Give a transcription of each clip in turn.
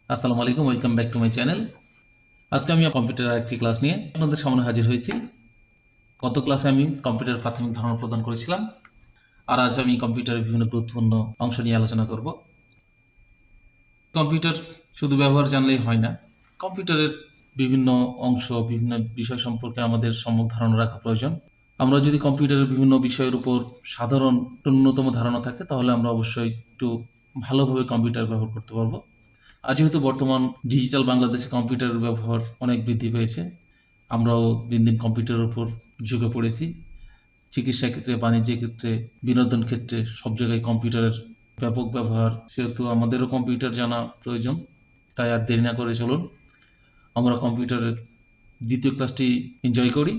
আসসালামু আলাইকুম, welcome back to my channel. আজকে আমি কম্পিউটারের একটি ক্লাস নিয়ে আপনাদের সামনে হাজির হয়েছি। গত ক্লাসে আমি কম্পিউটারের প্রাথমিক ধারণা প্রদান করেছিলাম, আর আজ আমি কম্পিউটারের বিভিন্ন গুরুত্বপূর্ণ অংশ নিয়ে আলোচনা করব। কম্পিউটার শুধু ব্যবহার জানলেই হয় না, কম্পিউটারের বিভিন্ন অংশ, বিভিন্ন বিষয় সম্পর্কে আমাদের সম্যক ধারণা রাখা প্রয়োজন। আমরা যদি কম্পিউটারের বিভিন্ন বিষয়ের উপর সাধারণ ন্যূনতম ধারণা থাকে, তাহলে আমরা অবশ্যই একটু ভালোভাবে কম্পিউটার ব্যবহার করতে পারবো। আর যেহেতু বর্তমান ডিজিটাল বাংলাদেশে কম্পিউটারের ব্যবহার অনেক বৃদ্ধি পেয়েছে, আমরাও দিন দিন কম্পিউটারের উপর ঝুঁকে পড়েছি। চিকিৎসা ক্ষেত্রে, বাণিজ্যের ক্ষেত্রে, বিনোদন ক্ষেত্রে সব জায়গায় কম্পিউটারের ব্যাপক ব্যবহার, সেহেতু আমাদেরও কম্পিউটার জানা প্রয়োজন। তাই আর দেরি না করে চলুন আমরা কম্পিউটারের দ্বিতীয় ক্লাসটি এনজয় করি।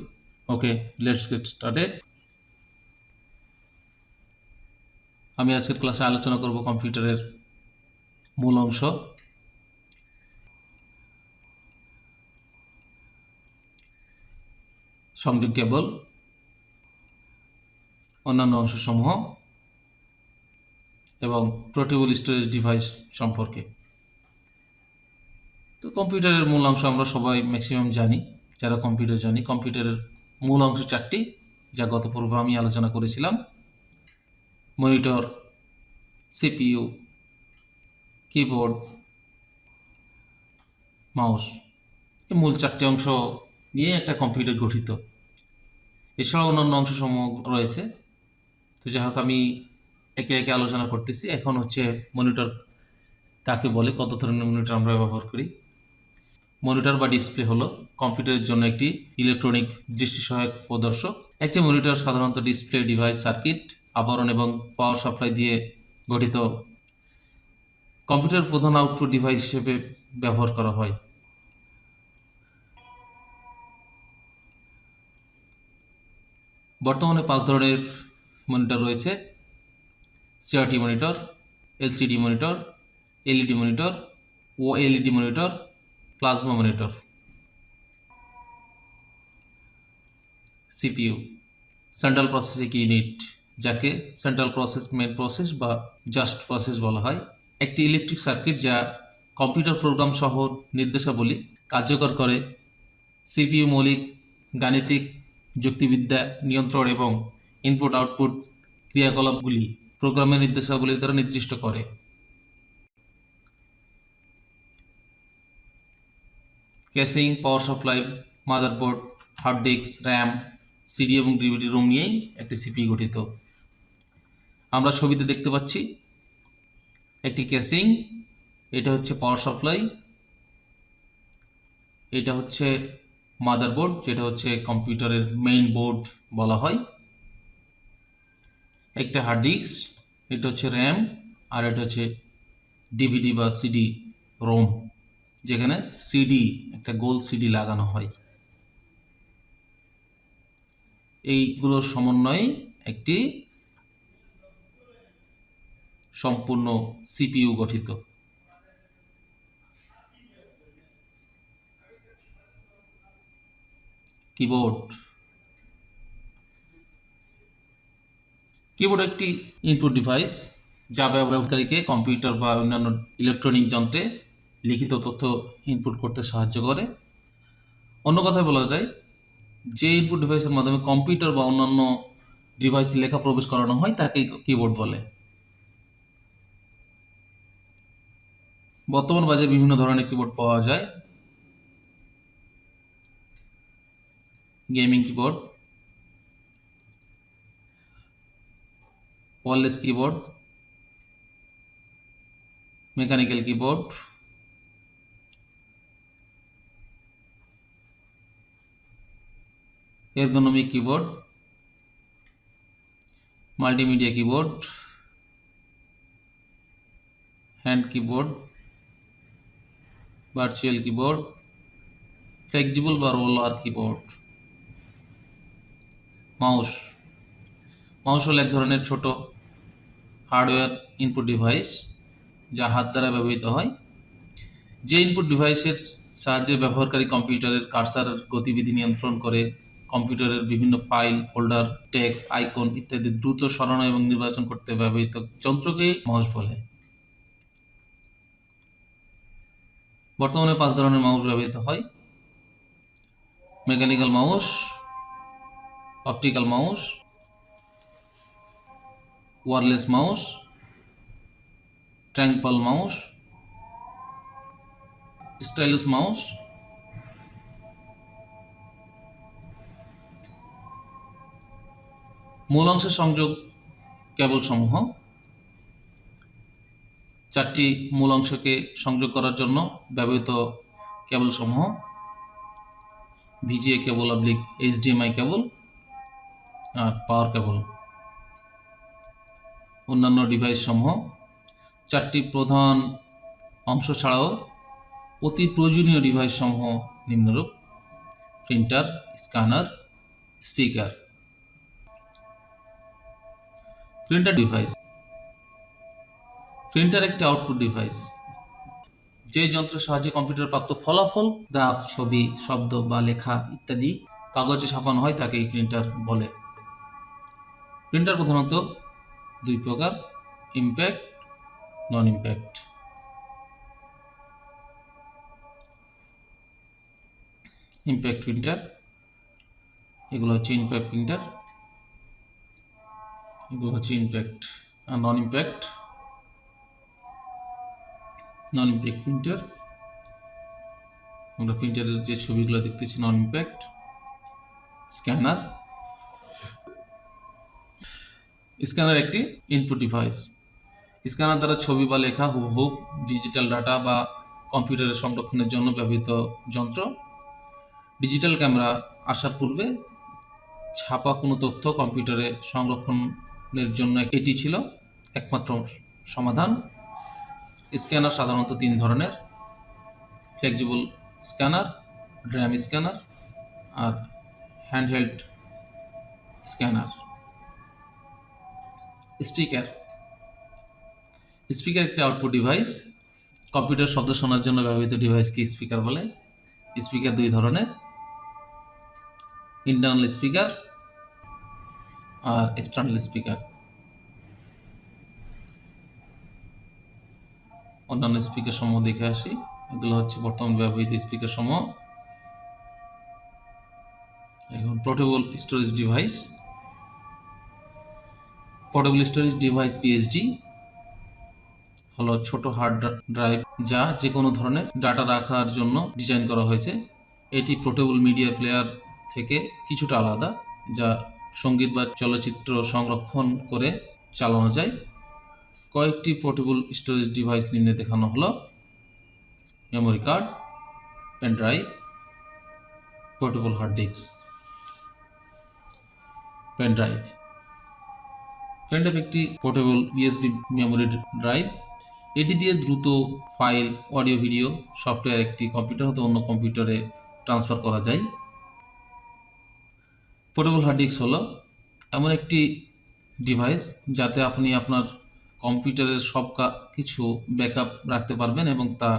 ওকে, লেটস গেট স্টার্টেড। আমি আজকের ক্লাসে আলোচনা করব কম্পিউটারের মূল অংশ। সংযোগ কেবল, অন্যান্য অংশসমূহ এবং পোর্টেবল স্টোরেজ ডিভাইস সম্পর্কে। তো কম্পিউটারের মূল অংশ আমরা সবাই ম্যাক্সিমাম জানি। যারা কম্পিউটার জানি, কম্পিউটারের মূল অংশ চারটি, যা গত পূর্বে আমি আলোচনা করেছিলাম: মনিটর, সিপিইউ, কিবোর্ড, মাউস। এই মূল চারটি অংশ নিয়ে একটা কম্পিউটার গঠিত। এছাড়াও অন্যান্য অংশসমূহ রয়েছে। তো যাই হোক, আমি একে একে আলোচনা করতেছি। এখন হচ্ছে মনিটর কাকে বলে, কত ধরনের মনিটর আমরা ব্যবহার করি। মনিটর বা ডিসপ্লে হলো কম্পিউটারের জন্য একটি ইলেকট্রনিক দৃষ্টি সহায়ক প্রদর্শক। একটি মনিটর সাধারণত ডিসপ্লে, ডিভাইস, সার্কিট, আবরণ এবং পাওয়ার সাপ্লাই দিয়ে গঠিত। কম্পিউটার প্রধান আউটপুট ডিভাইস হিসেবে ব্যবহার করা হয়। বর্তমানে 5 ধরনের মনিটর রয়েছে: CRT monitor, LCD monitor, LED monitor, OLED monitor, plasma monitor. CPU, central processing unit, যাকে সেন্ট্রাল প্রসেস, মেন প্রসেস বা জাস্ট প্রসেস বলা হয়। একটি ইলেকট্রিক সার্কিট যা কম্পিউটার প্রোগ্রাম সহ নির্দেশাবলী কার্যকর করে। সিপিইউ মৌলিক গাণিতিক যুক্তিবিদ্যা, নিয়ন্ত্রণ এবং ইনপুট আউটপুট ক্রিয়াকলাপগুলি প্রোগ্রামের নির্দেশাবলী দ্বারা নির্দিষ্ট করে। Casing, power supply, motherboard, hard disk, RAM, CD এবং ডিভিডি রোম নিয়েই একটি সিপিইউ গঠিত। আমরা ছবিতে দেখতে পাচ্ছি একটি ক্যাসিং, এটা হচ্ছে পাওয়ার সাপ্লাই, এটা হচ্ছে মাদারবোর্ড, যেটা হচ্ছে কম্পিউটারের মেইন বোর্ড বলা হয়। একটা হার্ড ডিস্ক, এটা হচ্ছে র্যাম, আর এটা হচ্ছে ডিভিডি বা সিডি রোম, যেখানে সিডি, একটা গোল সিডি লাগানো হয়। এইগুলোর সমন্বয়ে একটি সম্পূর্ণ সিপিইউ গঠিত। কিবোর্ড, কিবোর্ড একটি ইনপুট ডিভাইস যা ব্যবহারকারীকে কম্পিউটার বা অন্যান্য ইলেকট্রনিক যন্ত্রে লিখিত তথ্য ইনপুট করতে সাহায্য করে। অন্য কথায় বলা যায়, যে ইনপুট ডিভাইসের মাধ্যমে কম্পিউটার বা অন্যান্য ডিভাইসে লেখা প্রবেশ করানো হয় তাকে কিবোর্ড বলে। বর্তমান বাজারে বিভিন্ন ধরনের কিবোর্ড পাওয়া যায়: gaming keyboard, wireless keyboard, mechanical keyboard, ergonomic keyboard, multimedia keyboard, hand keyboard, virtual keyboard, flexible বা রোলার কিবোর্ড। মাউস, মাউস হল এক ধরনের ছোট হার্ডওয়্যার ইনপুট ডিভাইস যা হাত দ্বারা ব্যবহৃত হয়। যে ইনপুট ডিভাইসের সাহায্যে ব্যবহারকারী কম্পিউটারের কার্সারের গতিবিধি নিয়ন্ত্রণ করে, কম্পিউটারের বিভিন্ন ফাইল, ফোল্ডার, টেক্সট, আইকন ইত্যাদি দ্রুত সরানো এবং নির্বাচন করতে ব্যবহৃত যন্ত্রকে মাউস বলে। বর্তমানে 5 ধরনের মাউস ব্যবহৃত হয়: mechanical mouse, optical mouse, wireless mouse, trackball mouse, stylus mouse. মূল অংশের সংযোগ কেবল সমূহ: 4টি মূল অংশকে সংযোগ করার জন্য ব্যবহৃত কেবল সমূহ: ভিজিএ কেবল অবলিক এইচডিএমআই কেবল আর পাওয়ার কেবল। অন্যান্য ডিভাইস সমূহ: 4টি প্রধান অংশ ছাড়াও অতি প্রয়োজনীয় ডিভাইস সমূহ নিম্নরূপ: printer, scanner, speaker. Printer device: printer একটি আউটপুট ডিভাইস। যে যন্ত্রের সাহায্যে কম্পিউটার প্রাপ্ত ফলাফল, গ্রাফ, ছবি, শব্দ বা লেখা ইত্যাদি কাগজে ছাপানো হয় তাকে প্রিন্টার বলে। প্রিন্টার প্রধানত 2 প্রকার: ইম্প্যাক্ট, নন ইম্প্যাক্ট। ইম্প্যাক্ট প্রিন্টার, এগুলো হচ্ছে ইম্প্যাক্ট প্রিন্টার, এগুলো হচ্ছে ইম্প্যাক্ট। আর নন ইম্প্যাক্ট প্রিন্টার, আমরা প্রিন্টারের যে ছবিগুলো দেখতেছি নন ইম্প্যাক্ট। স্ক্যানার, স্ক্যানার একটি ইনপুট ডিভাইস। স্ক্যানার দ্বারা ছবি বা লেখা হুবহু ডিজিটাল ডাটা বা কম্পিউটারে সংরক্ষণের জন্য ব্যবহৃত যন্ত্র। ডিজিটাল ক্যামেরা আসার পূর্বে ছাপা কোনো তথ্য কম্পিউটারে সংরক্ষণের জন্য এটি ছিল একমাত্র সমাধান। স্ক্যানার সাধারণত 3 ধরনের: ফ্লেক্সিবল স্ক্যানার, ড্রাম স্ক্যানার আর হ্যান্ডহেল্ড স্ক্যানার। স্পিকার, স্পিকার একটি আউটপুট ডিভাইস। কম্পিউটার শব্দ শোনার জন্য ব্যবহৃত ডিভাইসকে স্পিকার বলে। স্পিকার 2 ধরনের: ইন্টারনাল স্পিকার আর এক্সটার্নাল স্পিকার। অন্যান্য স্পিকার সমূহ দেখে আসি। এগুলো হচ্ছে বর্তমান ব্যবহৃত স্পিকার সমূহ। এখন portable storage device. Portable storage device PSD হলো ছোট হার্ড ড্রাইভ যা যে কোনো ধরনের ডাটা রাখার জন্য ডিজাইন করা হয়েছে। এটি পোর্টেবল মিডিয়া প্লেয়ার থেকে কিছুটা আলাদা, যা সঙ্গীত বা চলচ্চিত্র সংরক্ষণ করে চালানো যায়। কয়েকটি পোর্টেবল স্টোরেজ ডিভাইস নিম্নে দেখানো হলো: memory card, pen drive, portable hard disk. Pen drive একটি পোর্টেবল ইউএসবি মেমোরি ড্রাইভ। এটি দিয়ে দ্রুত ফাইল, অডিও, ভিডিও, সফটওয়্যার একটি কম্পিউটার হতে অন্য কম্পিউটারে ট্রান্সফার করা যায়। পোর্টেবল হার্ড ডিস্ক হলো এমন একটি ডিভাইস যাতে আপনি আপনার কম্পিউটারের সব কিছু ব্যাকআপ রাখতে পারবেন এবং তা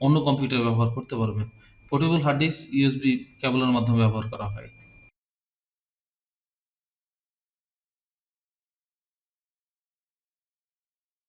অন্য কম্পিউটারে ব্যবহার করতে পারবেন। পোর্টেবল হার্ড ডিস্ক ইউএসবি কেবলের মাধ্যমে ব্যবহার করা হয়।